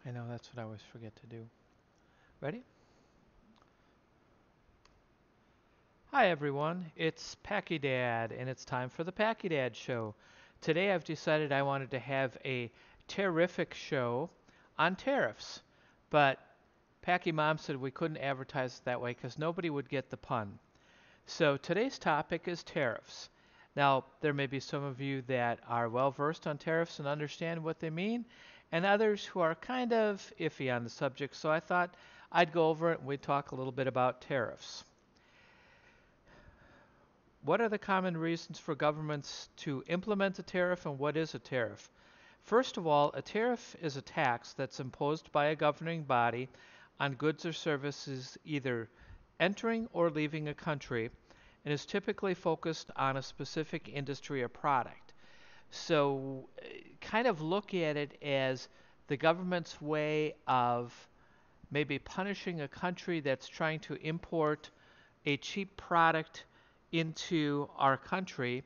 I know that's what I always forget to do. Ready? Hi everyone, it's Pachy Dad, and it's time for the Pachy Dad Show. Today I've decided I wanted to have a terrific show on tariffs, but Packy Mom said we couldn't advertise it that way because nobody would get the pun. So today's topic is tariffs. Now, there may be some of you that are well versed on tariffs and understand what they mean, and others who are kind of iffy on the subject, so I thought I'd go over it and we'd talk a little bit about tariffs. What are the common reasons for governments to implement a tariff, and what is a tariff? First of all, a tariff is a tax that's imposed by a governing body on goods or services either entering or leaving a country and is typically focused on a specific industry or product. So, kind of look at it as the government's way of maybe punishing a country that's trying to import a cheap product into our country,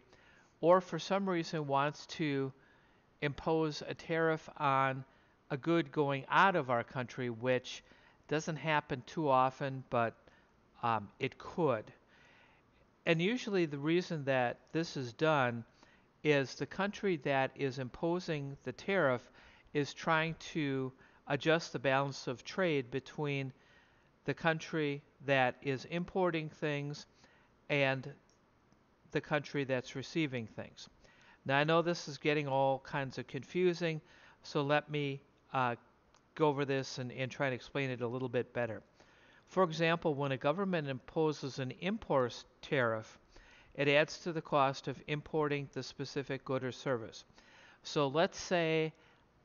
or for some reason wants to impose a tariff on a good going out of our country, which doesn't happen too often, but it could. And usually, the reason that this is done is the country that is imposing the tariff is trying to adjust the balance of trade between the country that is importing things and the country that's receiving things. Now, I know this is getting all kinds of confusing, so let me go over this and try to explain it a little bit better. For example, when a government imposes an import tariff, it adds to the cost of importing the specific good or service. So let's say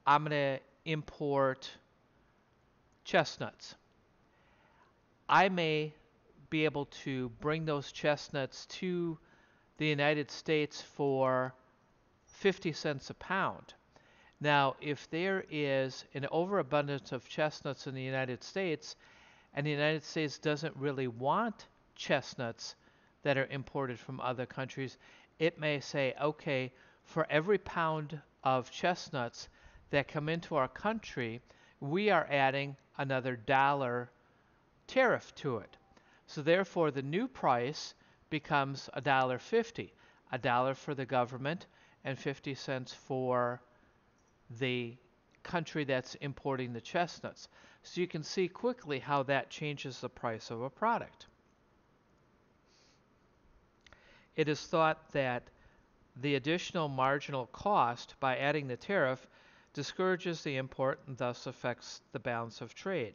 I'm going to import chestnuts. I may be able to bring those chestnuts to the United States for 50 cents a pound. Now, if there is an overabundance of chestnuts in the United States, and the United States doesn't really want chestnuts that are imported from other countries, it may say, okay, for every pound of chestnuts that come into our country, we are adding another dollar tariff to it. So therefore, the new price becomes $1.50, a dollar for the government and 50 cents for the country that's importing the chestnuts. So you can see quickly how that changes the price of a product. It is thought that the additional marginal cost by adding the tariff discourages the import and thus affects the balance of trade.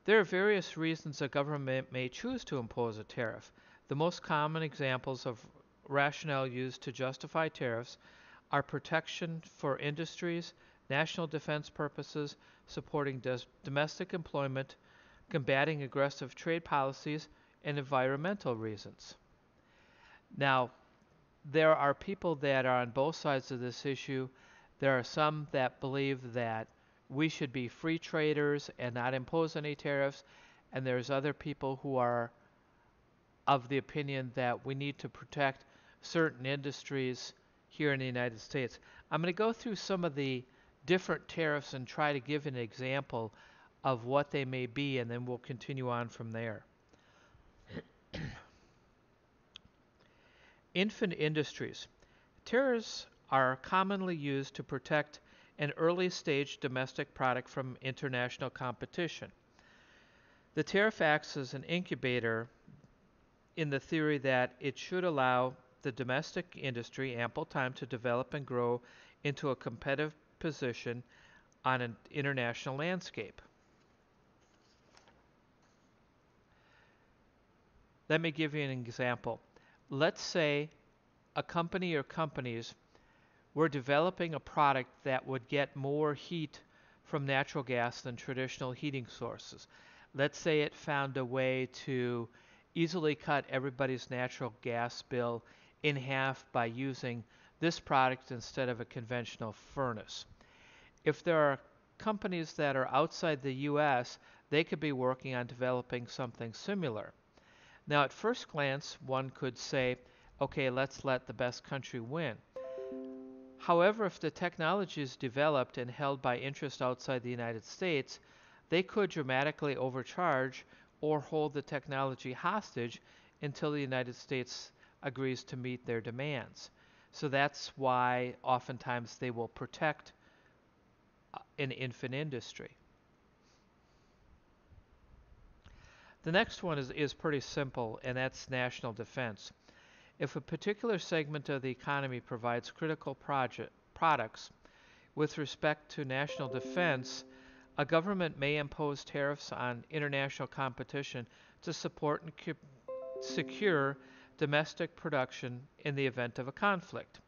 There are various reasons a government may choose to impose a tariff. The most common examples of rationale used to justify tariffs are protection for industries, national defense purposes, supporting domestic employment, combating aggressive trade policies, and environmental reasons. Now, there are people that are on both sides of this issue. There are some that believe that we should be free traders and not impose any tariffs, and there's other people who are of the opinion that we need to protect certain industries here in the United States. I'm going to go through some of the different tariffs and try to give an example of what they may be, and then we'll continue on from there. Infant industries. Tariffs are commonly used to protect an early stage domestic product from international competition. The tariff acts as an incubator in the theory that it should allow the domestic industry ample time to develop and grow into a competitive position on an international landscape. Let me give you an example. Let's say a company or companies were developing a product that would get more heat from natural gas than traditional heating sources. Let's say it found a way to easily cut everybody's natural gas bill in half by using this product instead of a conventional furnace. If there are companies that are outside the US, they could be working on developing something similar. Now, at first glance, one could say, okay, let's let the best country win. However, if the technology is developed and held by interest outside the United States, they could dramatically overcharge or hold the technology hostage until the United States agrees to meet their demands. So that's why oftentimes they will protect an infant industry. The next one is pretty simple, and that's national defense. If a particular segment of the economy provides critical products with respect to national defense, a government may impose tariffs on international competition to support and secure domestic production in the event of a conflict.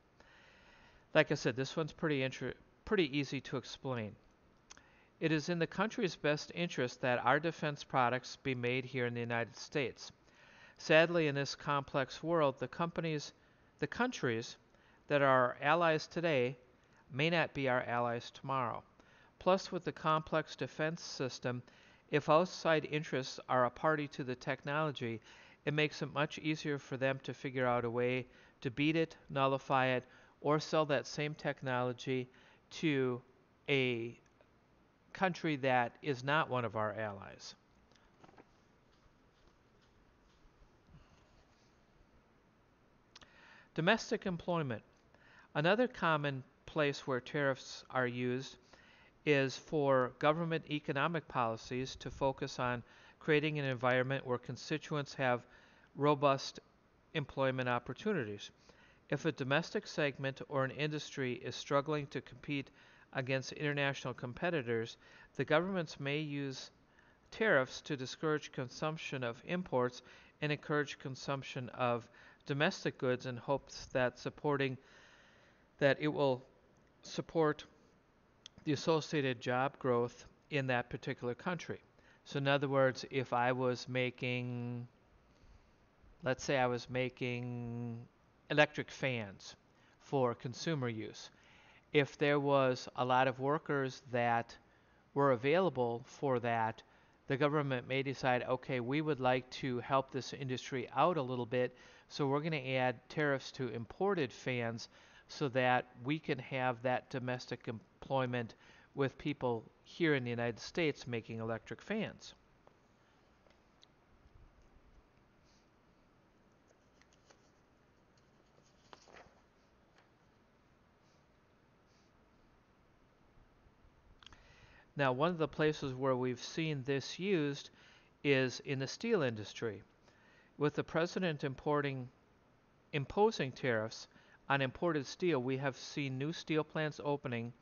Like I said, this one's pretty easy to explain. It is in the country's best interest that our defense products be made here in the United States. Sadly, in this complex world, the countries that are our allies today may not be our allies tomorrow. Plus, with the complex defense system, if outside interests are a party to the technology, it makes it much easier for them to figure out a way to beat it, nullify it, or sell that same technology to a country that is not one of our allies. Domestic employment. Another common place where tariffs are used is for government economic policies to focus on creating an environment where constituents have robust employment opportunities. If a domestic segment or an industry is struggling to compete against international competitors, the governments may use tariffs to discourage consumption of imports and encourage consumption of domestic goods in hopes that it will support the associated job growth in that particular country. So in other words, if I was making, let's say I was making electric fans for consumer use, if there was a lot of workers that were available for that, the government may decide, okay, we would like to help this industry out a little bit, so we're going to add tariffs to imported fans so that we can have that domestic employment with people here in the United States making electric fans. Now, one of the places where we've seen this used is in the steel industry. With the president imposing tariffs on imported steel, we have seen new steel plants opening,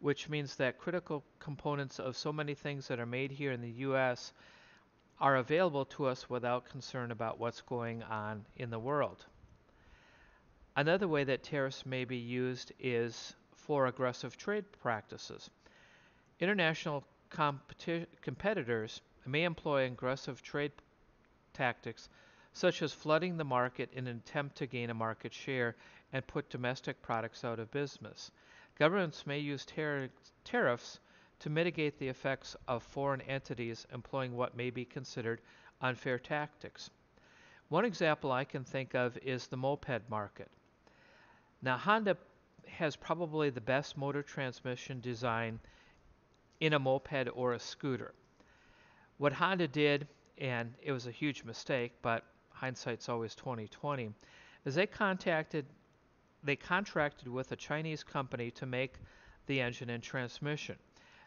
which means that critical components of so many things that are made here in the U.S. are available to us without concern about what's going on in the world. Another way that tariffs may be used is for aggressive trade practices. International competitors may employ aggressive trade tactics such as flooding the market in an attempt to gain a market share and put domestic products out of business. Governments may use tariffs to mitigate the effects of foreign entities employing what may be considered unfair tactics. One example I can think of is the moped market. Now, Honda has probably the best motor transmission design in a moped or a scooter. What Honda did, and it was a huge mistake, but hindsight's always 20/20, is they contracted with a Chinese company to make the engine and transmission.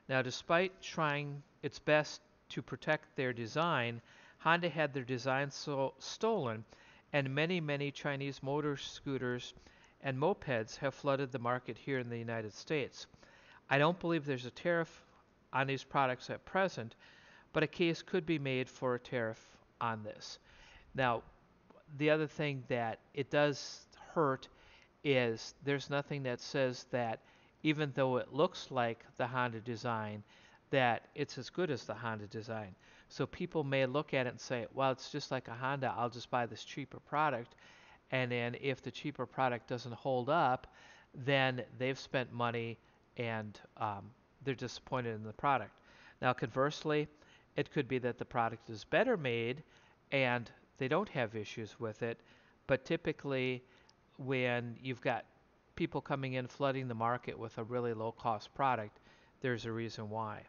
Now, despite trying its best to protect their design, Honda had their design stolen, and many Chinese motor scooters and mopeds have flooded the market here in the United States. I don't believe there's a tariff on these products at present, but a case could be made for a tariff on this. Now, the other thing that it does hurt is there's nothing that says that even though it looks like the Honda design, that it's as good as the Honda design. So people may look at it and say, well, it's just like a Honda, I'll just buy this cheaper product. And then if the cheaper product doesn't hold up, then they've spent money and they're disappointed in the product. Now, conversely, it could be that the product is better made and they don't have issues with it, but typically when you've got people coming in flooding the market with a really low cost product, there's a reason why.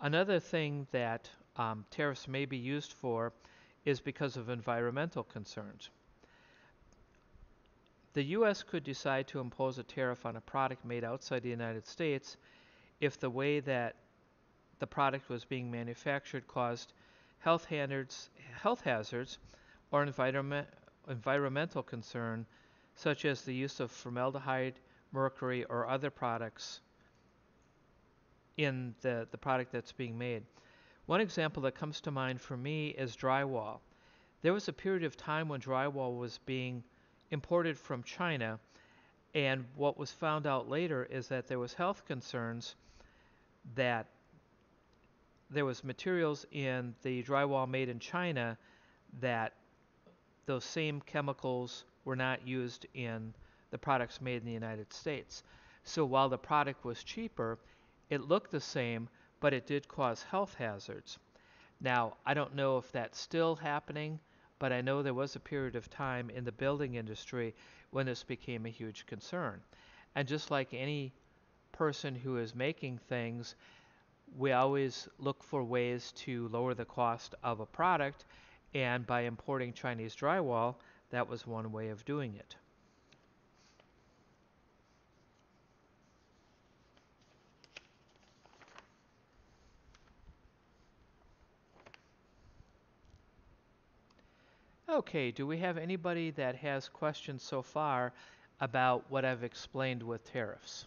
Another thing that tariffs may be used for is because of environmental concerns. The U.S. could decide to impose a tariff on a product made outside the United States if the way that the product was being manufactured caused health hazards or environmental concern, such as the use of formaldehyde, mercury, or other products in the product that's being made. One example that comes to mind for me is drywall. There was a period of time when drywall was being imported from China, and what was found out later is that there was health concerns that there was materials in the drywall made in China that those same chemicals were not used in the products made in the United States. So while the product was cheaper, it looked the same, but it did cause health hazards. Now, I don't know if that's still happening, but I know there was a period of time in the building industry when this became a huge concern. And just like any person who is making things, we always look for ways to lower the cost of a product, and by importing Chinese drywall, that was one way of doing it. Okay, do we have anybody that has questions so far about what I've explained with tariffs?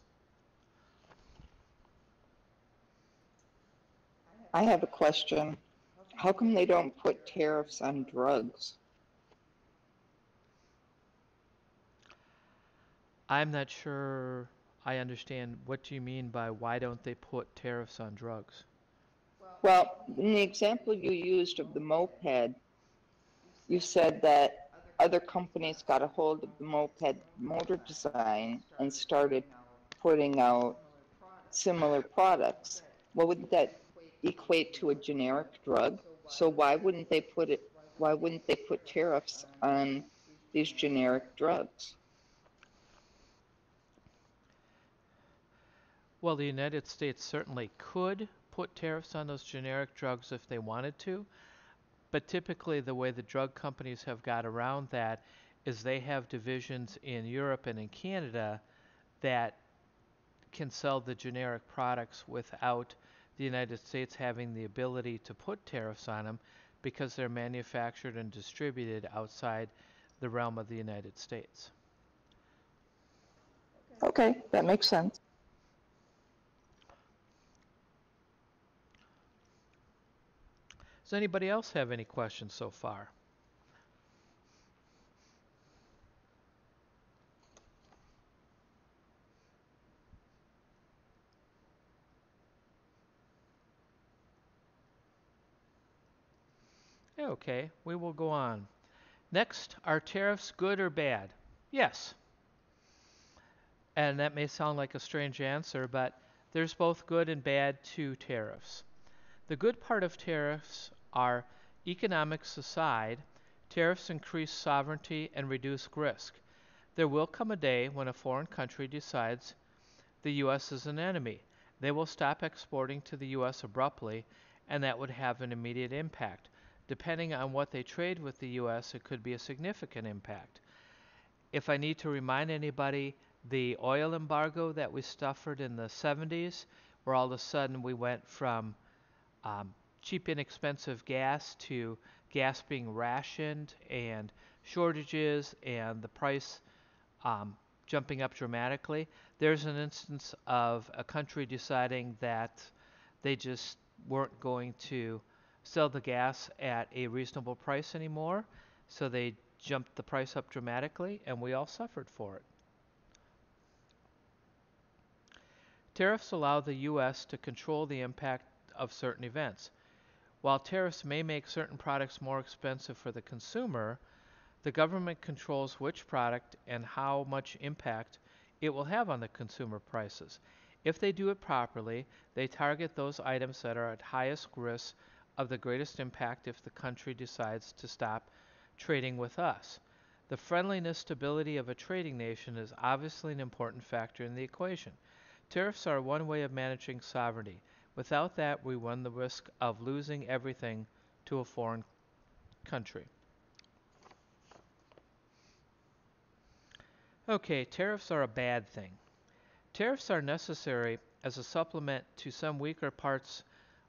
I have a question. How come they don't put tariffs on drugs? I'm not sure I understand. What do you mean by why don't they put tariffs on drugs? Well, in the example you used of the moped, you said that other companies got a hold of the moped motor design and started putting out similar products. Well, wouldn't that equate to a generic drug? So why wouldn't they put tariffs on these generic drugs? Well, the United States certainly could put tariffs on those generic drugs if they wanted to, but typically the way the drug companies have got around that is they have divisions in Europe and in Canada that can sell the generic products without the United States having the ability to put tariffs on them because they're manufactured and distributed outside the realm of the United States. Okay, that makes sense. Does anybody else have any questions so far? Okay, we will go on. Next, are tariffs good or bad? Yes. And that may sound like a strange answer, but there's both good and bad to tariffs. The good part of tariffs are economics aside, tariffs increase sovereignty and reduce risk. There will come a day when a foreign country decides the U.S. is an enemy. They will stop exporting to the U.S. abruptly, and that would have an immediate impact. Depending on what they trade with the U.S., it could be a significant impact. If I need to remind anybody, the oil embargo that we suffered in the 70s, where all of a sudden we went from cheap, inexpensive gas to gas being rationed and shortages and the price jumping up dramatically. There's an instance of a country deciding that they just weren't going to sell the gas at a reasonable price anymore, so they jumped the price up dramatically, and we all suffered for it. Tariffs allow the U.S. to control the impact of certain events. While tariffs may make certain products more expensive for the consumer, the government controls which product and how much impact it will have on the consumer prices. If they do it properly, they target those items that are at highest risk of the greatest impact if the country decides to stop trading with us. The friendliness stability of a trading nation is obviously an important factor in the equation. Tariffs are one way of managing sovereignty. Without that, we run the risk of losing everything to a foreign country. Okay, tariffs are a bad thing. Tariffs are necessary as a supplement to some weaker parts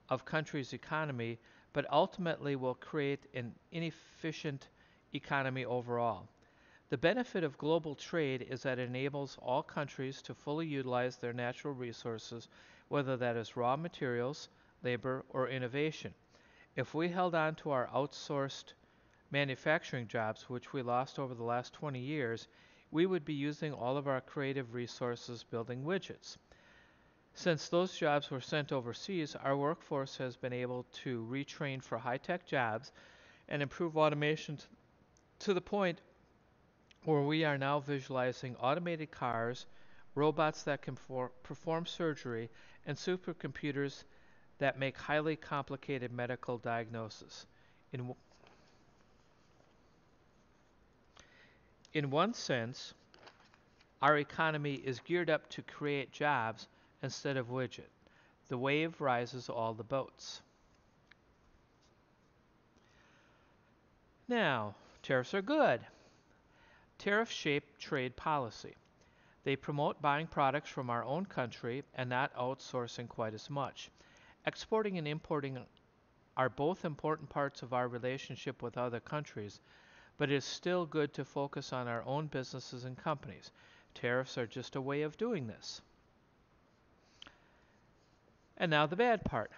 of country's economy, but ultimately will create an inefficient economy overall. The benefit of global trade is that it enables all countries to fully utilize their natural resources, whether that is raw materials, labor, or innovation. If we held on to our outsourced manufacturing jobs, which we lost over the last 20 years, we would be using all of our creative resources building widgets. Since those jobs were sent overseas, our workforce has been able to retrain for high tech jobs and improve automation to the point where we are now visualizing automated cars, robots that can perform surgery, and supercomputers that make highly complicated medical diagnosis. In, in one sense, our economy is geared up to create jobs instead of widget. The wave rises all the boats. Now, tariffs are good. Tariffs shape trade policy. They promote buying products from our own country and not outsourcing quite as much. Exporting and importing are both important parts of our relationship with other countries, but it is still good to focus on our own businesses and companies. Tariffs are just a way of doing this. And now the bad part.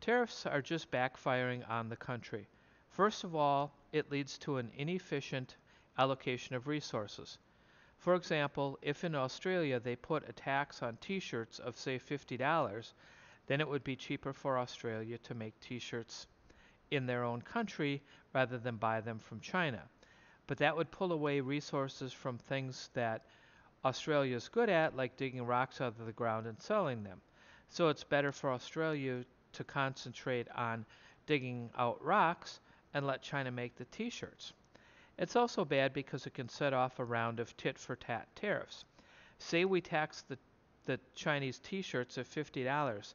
Tariffs are just backfiring on the country. First of all, it leads to an inefficient allocation of resources. For example, if in Australia they put a tax on t-shirts of say $50, then it would be cheaper for Australia to make t-shirts in their own country rather than buy them from China. But that would pull away resources from things that Australia is good at, like digging rocks out of the ground and selling them. So it's better for Australia to concentrate on digging out rocks and let China make the t-shirts. It's also bad because it can set off a round of tit for tat tariffs. Say we tax the Chinese t-shirts at $50.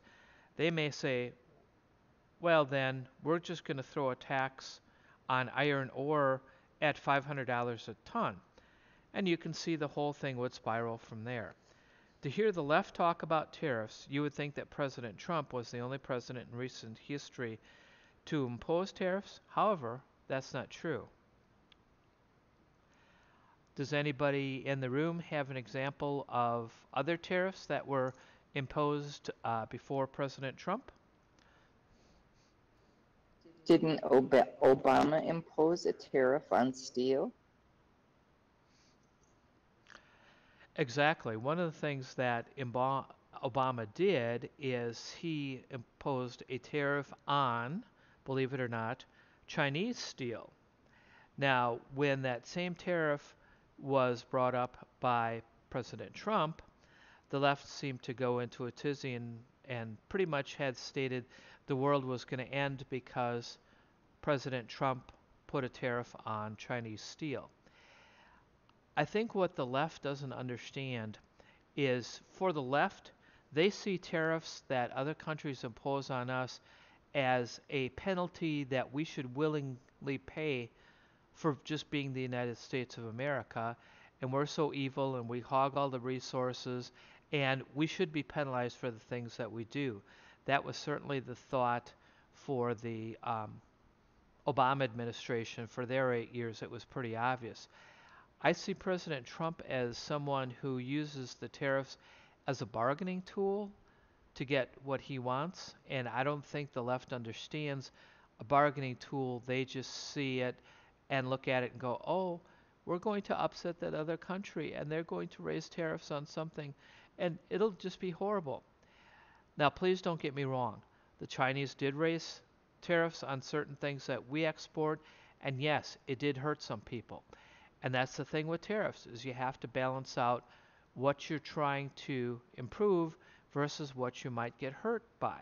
They may say, well, then we're just going to throw a tax on iron ore at $500 a ton. And you can see the whole thing would spiral from there. To hear the left talk about tariffs, you would think that President Trump was the only president in recent history to impose tariffs. However, that's not true. Does anybody in the room have an example of other tariffs that were imposed before President Trump? Didn't Obama impose a tariff on steel? Exactly. One of the things that Obama did is he imposed a tariff on, believe it or not, Chinese steel. Now, when that same tariff was brought up by President Trump, the left seemed to go into a tizzy and pretty much had stated the world was going to end because President Trump put a tariff on Chinese steel. I think what the left doesn't understand is for the left, they see tariffs that other countries impose on us as a penalty that we should willingly pay for just being the United States of America. And we're so evil and we hog all the resources and we should be penalized for the things that we do. That was certainly the thought for the Obama administration. For their 8 years, it was pretty obvious. I see President Trump as someone who uses the tariffs as a bargaining tool to get what he wants, and I don't think the left understands a bargaining tool. They just see it and look at it and go, oh, we're going to upset that other country, and they're going to raise tariffs on something, and it'll just be horrible. Now, please don't get me wrong. The Chinese did raise tariffs on certain things that we export, and yes, it did hurt some people. And that's the thing with tariffs is you have to balance out what you're trying to improve versus what you might get hurt by.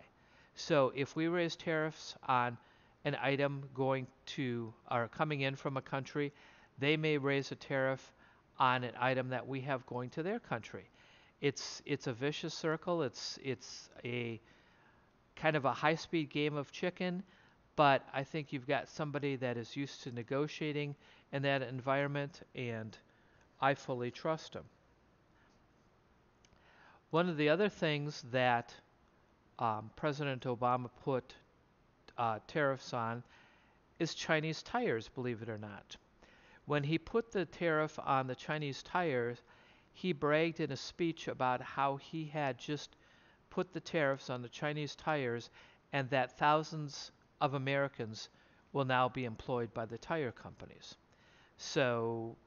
So if we raise tariffs on an item going to or coming in from a country they may raise a tariff on an item that we have going to their country. It's a vicious circle. It's a kind of a high-speed game of chicken, but I think you've got somebody that is used to negotiating in that environment, and I fully trust him. One of the other things that President Obama put tariffs on is Chinese tires, believe it or not. When he put the tariff on the Chinese tires, he bragged in a speech about how he had just put the tariffs on the Chinese tires and that thousands of Americans will now be employed by the tire companies. So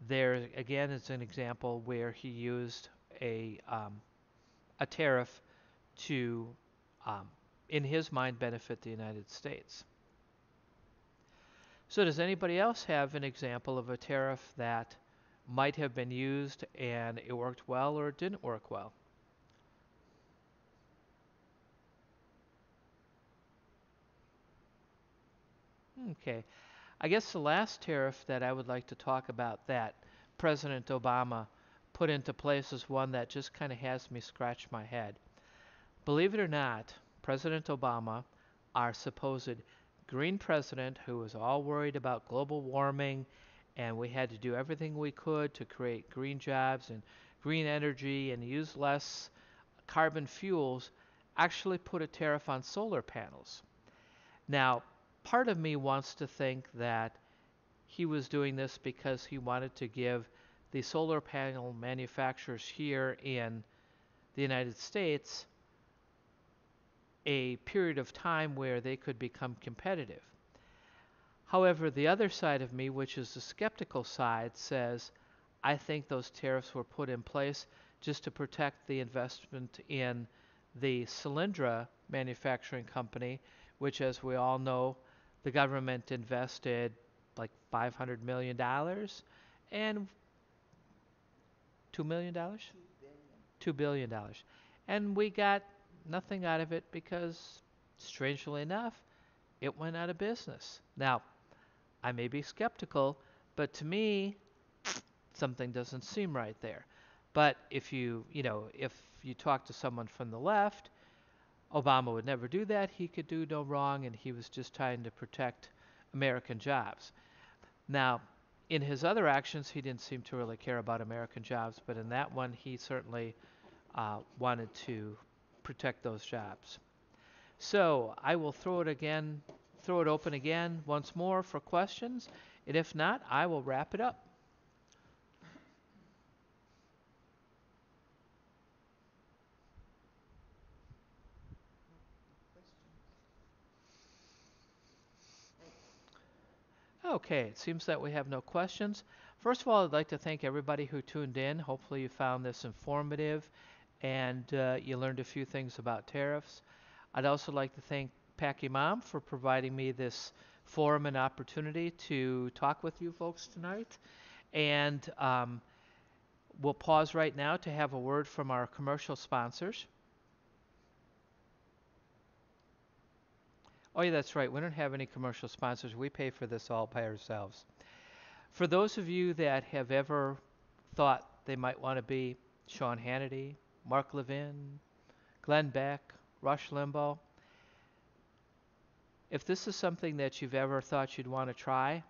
there again is an example where he used a tariff to, um, in his mind, benefit the United States. So does anybody else have an example of a tariff that might have been used and it worked well or it didn't work well? Okay. I guess the last tariff that I would like to talk about that President Obama put into place is one that just kind of has me scratch my head. Believe it or not, President Obama, our supposed green president who was all worried about global warming and we had to do everything we could to create green jobs and green energy and use less carbon fuels, actually put a tariff on solar panels. Now, part of me wants to think that he was doing this because he wanted to give the solar panel manufacturers here in the United States a period of time where they could become competitive. However, the other side of me, which is the skeptical side, says I think those tariffs were put in place just to protect the investment in the Solyndra manufacturing company, which, as we all know, the government invested like $500 million and $2 million? $2 billion. And we got nothing out of it because, strangely enough, it went out of business. Now, I may be skeptical, but to me, something doesn't seem right there. But if you talk to someone from the left, Obama would never do that. He could do no wrong, and he was just trying to protect American jobs. Now, in his other actions, he didn't seem to really care about American jobs, but in that one, he certainly wanted to protect those jobs. So I will throw it open again once more for questions, and if not, I will wrap it up. Okay, it seems that we have no questions. First of all, I'd like to thank everybody who tuned in. Hopefully, you found this informative and you learned a few things about tariffs. I'd also like to thank Packy Mom for providing me this forum and opportunity to talk with you folks tonight. And we'll pause right now to have a word from our commercial sponsors. Oh, yeah, that's right. We don't have any commercial sponsors. We pay for this all by ourselves. For those of you that have ever thought they might want to be Sean Hannity, Mark Levin, Glenn Beck, Rush Limbaugh, if this is something that you've ever thought you'd want to try,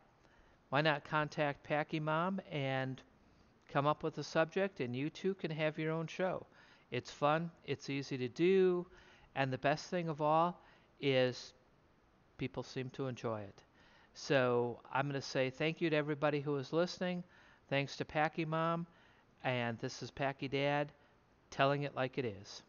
why not contact Packy Mom and come up with a subject, and you too can have your own show. It's fun, it's easy to do, and the best thing of all is people seem to enjoy it. So I'm going to say thank you to everybody who is listening. Thanks to Packy Mom, and this is Pachy Dad telling it like it is.